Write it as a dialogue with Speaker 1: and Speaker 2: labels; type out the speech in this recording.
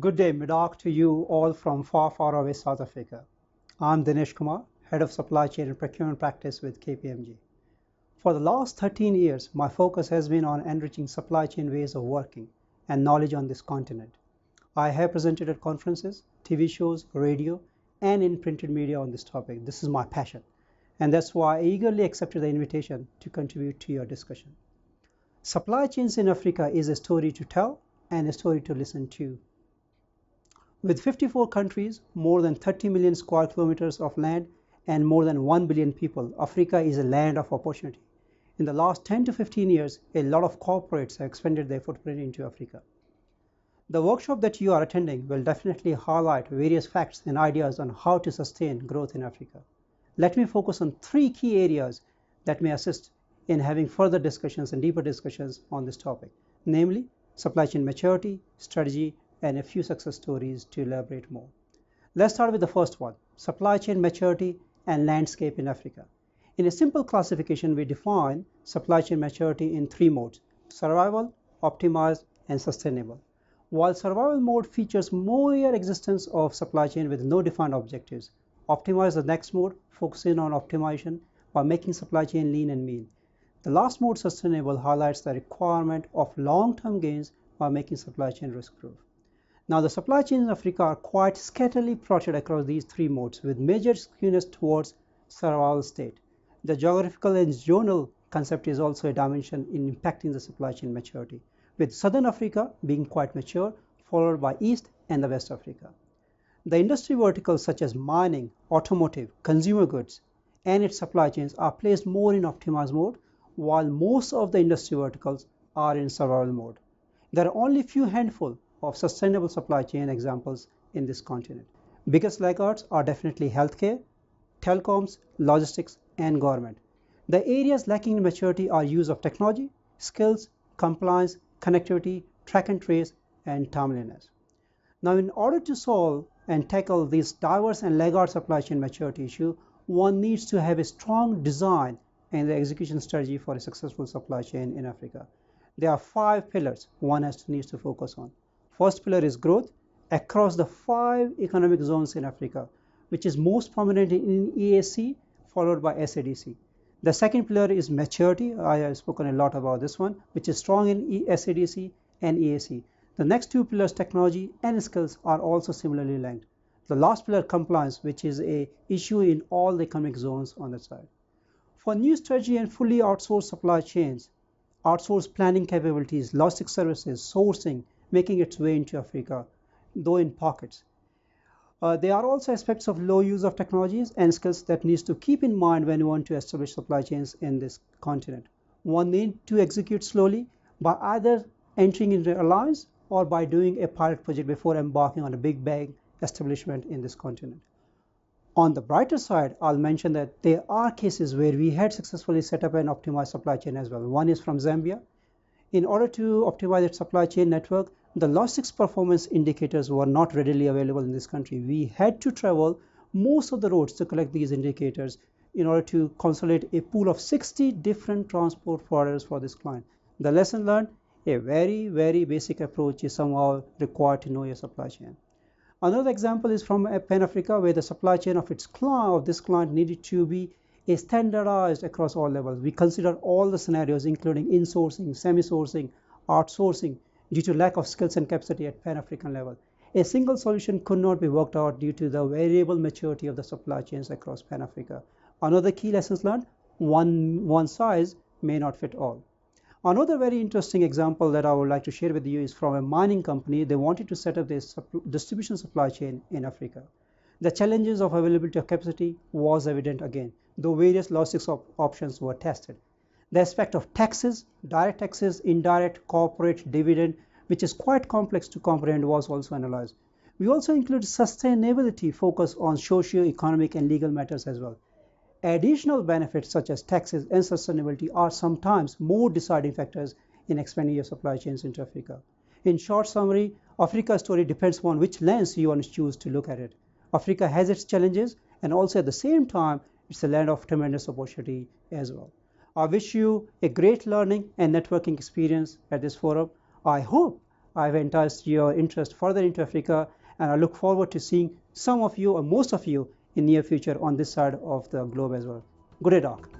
Speaker 1: Good day, Midak, to you all from far, far away South Africa. I'm Dinesh Kumar, Head of Supply Chain and Procurement Practice with KPMG. For the last 13 years, my focus has been on enriching supply chain ways of working and knowledge on this continent. I have presented at conferences, TV shows, radio, and in printed media on this topic. This is my passion, and that's why I eagerly accepted the invitation to contribute to your discussion. Supply chains in Africa is a story to tell and a story to listen to. With 54 countries, more than 30 million square kilometers of land, and more than 1 billion people, Africa is a land of opportunity. In the last 10 to 15 years, a lot of corporates have expanded their footprint into Africa. The workshop that you are attending will definitely highlight various facts and ideas on how to sustain growth in Africa. Let me focus on three key areas that may assist in having further discussions and deeper discussions on this topic, namely supply chain maturity, strategy, and a few success stories to elaborate more. Let's start with the first one, supply chain maturity and landscape in Africa. In a simple classification, we define supply chain maturity in three modes: survival, optimized, and sustainable. While survival mode features mere existence of supply chain with no defined objectives, optimized the next mode, focusing on optimization by making supply chain lean and mean. The last mode, sustainable, highlights the requirement of long-term gains by making supply chain risk-proof. Now, the supply chains in Africa are quite scatterly plotted across these three modes, with major skewness towards survival state. The geographical and zonal concept is also a dimension in impacting the supply chain maturity, with Southern Africa being quite mature, followed by East and the West Africa. The industry verticals such as mining, automotive, consumer goods, and its supply chains are placed more in optimized mode, while most of the industry verticals are in survival mode. There are only few handful of sustainable supply chain examples in this continent. Biggest laggards are definitely healthcare, telecoms, logistics, and government. The areas lacking in maturity are use of technology, skills, compliance, connectivity, track and trace, and timeliness. Now, in order to solve and tackle this diverse and laggard supply chain maturity issue, one needs to have a strong design and the execution strategy for a successful supply chain in Africa. There are 5 pillars one needs to focus on. First pillar is growth across the 5 economic zones in Africa, which is most prominent in EAC, followed by SADC. The second pillar is maturity. I have spoken a lot about this one, which is strong in SADC and EAC. The next 2 pillars, technology and skills, are also similarly linked. The last pillar, compliance, which is an issue in all the economic zones on that side. For new strategy and fully outsourced supply chains, outsourced planning capabilities, logistics services, sourcing, making its way into Africa, though in pockets. There are also aspects of low use of technologies and skills that needs to keep in mind when you want to establish supply chains in this continent. One needs to execute slowly by either entering into alliance or by doing a pilot project before embarking on a big bang establishment in this continent. On the brighter side, I'll mention that there are cases where we had successfully set up an optimized supply chain as well. One is from Zambia. In order to optimize its supply chain network, the logistics performance indicators were not readily available in this country. We had to travel most of the roads to collect these indicators in order to consolidate a pool of 60 different transport forwarders for this client. The lesson learned, a very, very basic approach is somehow required to know your supply chain. Another example is from Pan Africa, where the supply chain of this client needed to be standardized across all levels. We consider all the scenarios, including insourcing, semi-sourcing, outsourcing, due to lack of skills and capacity at Pan-African level. A single solution could not be worked out due to the variable maturity of the supply chains across Pan-Africa. Another key lessons learned, one size may not fit all. Another very interesting example that I would like to share with you is from a mining company. They wanted to set up this distribution supply chain in Africa. The challenges of availability of capacity was evident again, though various logistics options were tested. The aspect of taxes, direct taxes, indirect, corporate, dividend, which is quite complex to comprehend, was also analyzed. We also include sustainability focus on socio-economic and legal matters as well. Additional benefits such as taxes and sustainability are sometimes more deciding factors in expanding your supply chains into Africa. In short summary, Africa's story depends on which lens you want to choose to look at it. Africa has its challenges, and also at the same time, it's a land of tremendous opportunity as well. I wish you a great learning and networking experience at this forum. I hope I've enticed your interest further into Africa, and I look forward to seeing some of you or most of you in near future on this side of the globe as well. Good day, Doc.